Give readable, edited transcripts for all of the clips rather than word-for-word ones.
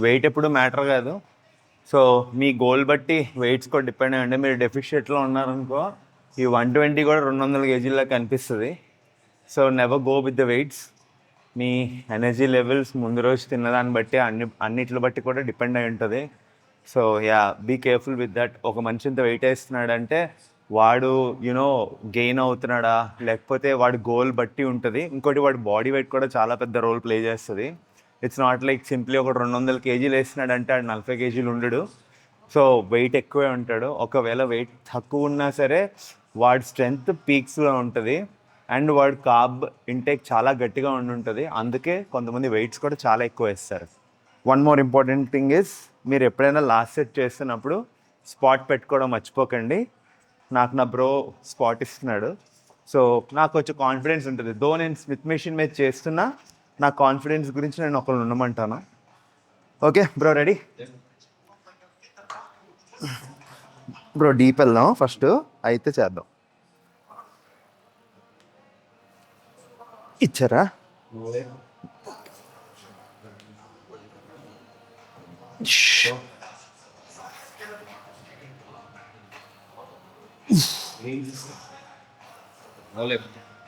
Wait ఎప్పుడు matter కాదు. So మీ goal బట్టి వెయిట్స్ కూడా డిపెండ్ అయ్యండి. మీరు డెఫిషియట్లో ఉన్నారనుకో ఈ 120 కూడా 200 కేజీల్లో కనిపిస్తుంది. So never go with the weights. Me energy levels ముందు రోజు తిన్నదాన్ని బట్టి అన్నిటిని బట్టి కూడా డిపెండ్ అయి ఉంటుంది. So yeah, be careful with that. ఒక మనిషి ఇంత వెయిట్ వేస్తున్నాడంటే వాడు గెయిన్ అవుతున్నాడా, లేకపోతే వాడి గోల్ బట్టి ఉంటుంది. ఇంకోటి వాడి బాడీ వెయిట్ కూడా చాలా పెద్ద రోల్ ప్లే చేస్తుంది. ఇట్స్ నాట్ లైక్ సింప్లీ ఒక 200 కేజీలు వేస్తున్నాడంటే ఆడు 40 కేజీలు ఉండడు. సో వెయిట్ ఎక్కువే ఉంటాడు. ఒకవేళ వెయిట్ తక్కువ ఉన్నా సరే వాడి స్ట్రెంగ్త్ పీక్స్లో ఉంటుంది అండ్ వాడి కార్బ్ ఇంటేక్ చాలా గట్టిగా ఉంటుంది. అందుకే కొంతమంది వెయిట్స్ కూడా చాలా ఎక్కువ వేస్తారు. One more important thing is, మీరు ఎప్పుడైనా లాస్ట్ సెట్ చేస్తున్నప్పుడు స్పాట్ పెట్టుకోవడం మర్చిపోకండి. నాకు నా బ్రో స్పాట్ ఇస్తున్నాడు. సో నాకు కొంచెం కాన్ఫిడెన్స్ ఉంటుంది. దో నేను స్మిత్ మెషిన్ మీద చేస్తున్నా, నా కాన్ఫిడెన్స్ గురించి నేను ఒకళ్ళు ఉండమంటాను. Okay bro, ready? Bro deep వెళ్దాం ఫస్ట్, అయితే చేద్దాం. ఇచ్చారా?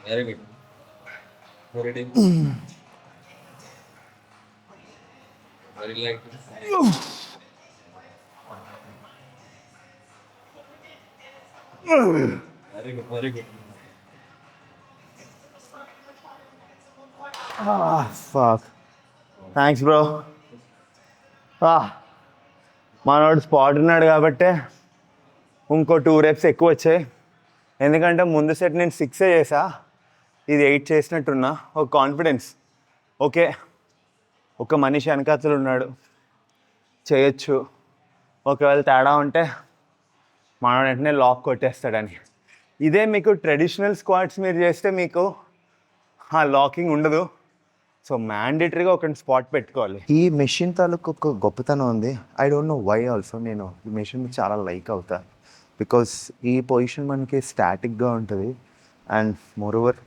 Very good. Ready? Very light. Very good, very good. Fuck, thanks bro. మనోడు స్పాట్ ఉన్నాడు కాబట్టి ఇంకో 2 reps ఎక్కువ వచ్చాయి. ఎందుకంటే ముందు సెట్ నేను 6 చేసా, ఇది 8 చేసినట్టున్నా. ఒక కాన్ఫిడెన్స్, ఓకే ఒక మనిషి వెనకాతలు ఉన్నాడు, చేయొచ్చు. ఒకవేళ తేడా ఉంటే మనం వెంటనే లాక్ కొట్టేస్తాడని. ఇదే మీకు ట్రెడిషనల్ స్క్వాట్స్ మీరు చేస్తే మీకు ఆ లాకింగ్ ఉండదు. సో మ్యాండేటరీగా ఒక స్పాట్ పెట్టుకోవాలి. ఈ మెషిన్ తాలూకు ఒక గొప్పతనం ఉంది. I don't know why also. నేను ఈ మెషిన్ చాలా లైక్ అవుతా బికాస్ ఈ పొజిషన్ మనకి స్టాటిక్గా ఉంటుంది అండ్ మోరోవర్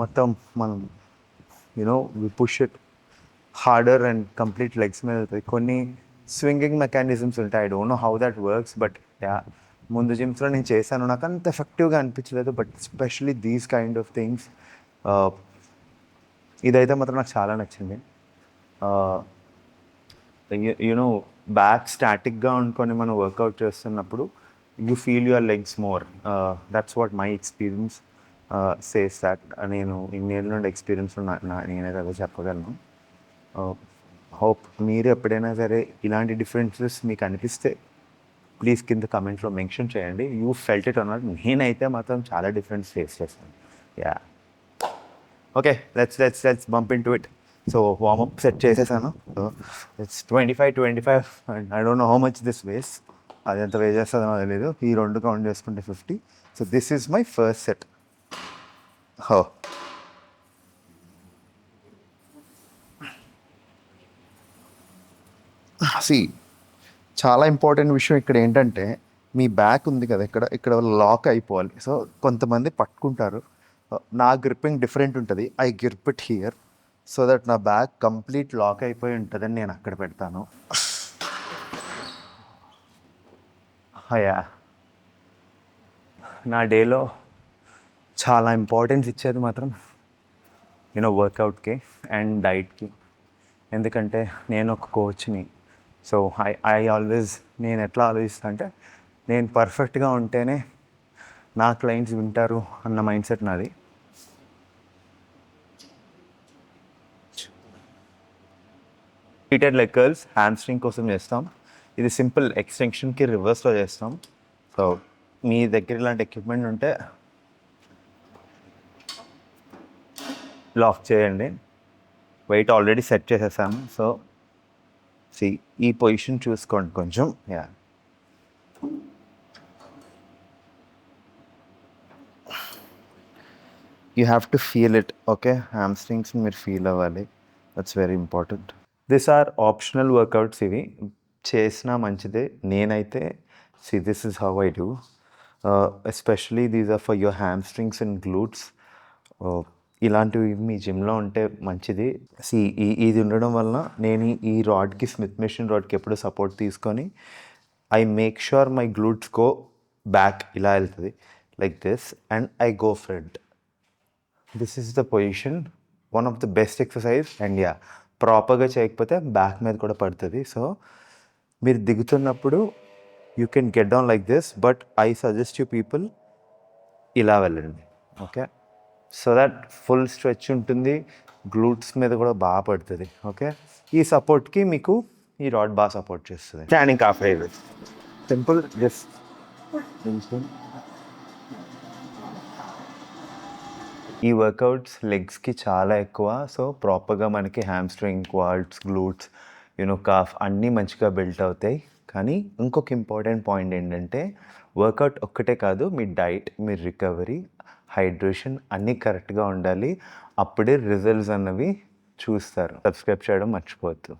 మొత్తం మనం we push it harder and complete legs మీద అవుతుంది. కొన్ని స్వింగింగ్ మెకానిజమ్స్ ఉంటాయి. I don't know how that works, but yeah, ముందు జిమ్స్లో నేను చేశాను, నాకు అంత ఎఫెక్టివ్గా అనిపించలేదు. But especially these kind of things, ఇదైతే మాత్రం నాకు చాలా నచ్చింది. బ్యాక్ స్టాటిక్గా అనుకొని మనం వర్కౌట్ చేస్తున్నప్పుడు you feel your legs more. That's what my experience says that. నేను ఇన్నేళ్ళ నుండి ఎక్స్పీరియన్స్ నేనైతే అదే చెప్పగలను. హోప్ మీరు ఎప్పుడైనా సరే ఇలాంటి డిఫరెన్సెస్ మీకు అనిపిస్తే ప్లీజ్ కింద కమెంట్స్లో మెన్షన్ చేయండి. యూ ఫెల్ట్ ఇట్ అన్నట్టు. నేనైతే మాత్రం చాలా డిఫరెన్స్ ఫేస్ చేస్తాను. Yeah, okay, let's bump in to it. So warmup set చేసేసాను. So it's 25 and I don't know how much this weighs. అది ఎంత వే చేస్తుందో తెలియదు. ఈ 2 కౌంట్ చేసుకుంటే 50. So this is my first set. హో, సి చాలా ఇంపార్టెంట్ విషయం ఇక్కడ ఏంటంటే, మీ బ్యాక్ ఉంది కదా, ఇక్కడ లాక్ అయిపోవాలి. సో కొంతమంది పట్టుకుంటారు. నా గ్రిప్పింగ్ డిఫరెంట్ ఉంటుంది. I grip it here so that నా బ్యాక్ కంప్లీట్ లాక్ అయిపోయి ఉంటుందని నేను అక్కడ పెడతాను. అయ్యా, నా డేలో చాలా ఇంపార్టెన్స్ ఇచ్చేది మాత్రం వర్కౌట్కి అండ్ డైట్కి. ఎందుకంటే నేను ఒక కోచ్ని. సో ఐ ఆల్వేస్, నేను ఎట్లా ఆలోచిస్తాను అంటే, నేను పర్ఫెక్ట్గా ఉంటేనే నా క్లయింట్స్ వింటారు అన్న మైండ్ సెట్ నాది. హీటెడ్ లెగ్ కర్ల్స్ హ్యామ్స్ట్రింగ్ కోసం చేస్తాం. ఇది సింపుల్ ఎక్స్టెన్షన్కి రివర్స్లో చేస్తాం. సో మీ దగ్గర ఇలాంటి ఎక్విప్మెంట్ ఉంటే లాక్ చేయండి. వెయిట్ ఆల్రెడీ సెట్ చేసేసాను. సో ఈ పొజిషన్ చూసుకోండి కొంచెం. Yeah, you have to feel it. Okay, hamstrings మీరు ఫీల్ అవ్వాలి. That's very important. This are optional workouts. ఇవి చేసినా మంచిదే. నేనైతే this is how I do. Especially these are for your hamstrings and glutes. ఇలాంటివి మీ జిమ్లో ఉంటే మంచిది. ఇది ఉండడం వలన నేను ఈ రాడ్కి స్మిత్ మెషిన్ రాడ్కి ఎప్పుడు సపోర్ట్ తీసుకొని I make sure my glutes go back, ఇలా వెళ్తుంది like this and I go front. This is the position, one of the best exercise. అండ్ ప్రాపర్గా చేయకపోతే బ్యాక్ మీద కూడా పడుతుంది. సో మీరు దిగుతున్నప్పుడు you can get down like this, but I suggest you people ఇలా వెళ్ళండి. Okay, so that full stretch ఉంటుంది, గ్లూట్స్ మీద కూడా బాగా పడుతుంది. ఓకే, ఈ సపోర్ట్కి మీకు ఈ రాడ్ బాగా సపోర్ట్ చేస్తుంది. Standing calf raise simple, just ఈ వర్కౌట్స్ లెగ్స్కి చాలా ఎక్కువ. సో ప్రాపర్గా మనకి హ్యామ్స్ట్రింగ్, క్వాడ్స్, గ్లూట్స్, కాఫ్ అన్నీ మంచిగా బిల్ట్ అవుతాయి. కానీ ఇంకొక ఇంపార్టెంట్ పాయింట్ ఏంటంటే వర్కౌట్ ఒక్కటే కాదు, మీ డైట్, మీ రికవరీ, హైడ్రేషన్ అన్నీ కరెక్ట్గా ఉండాలి. అప్పుడే రిజల్ట్స్ అన్నవి చూస్తారు. సబ్స్క్రైబ్ చేయడం మర్చిపోవద్దు.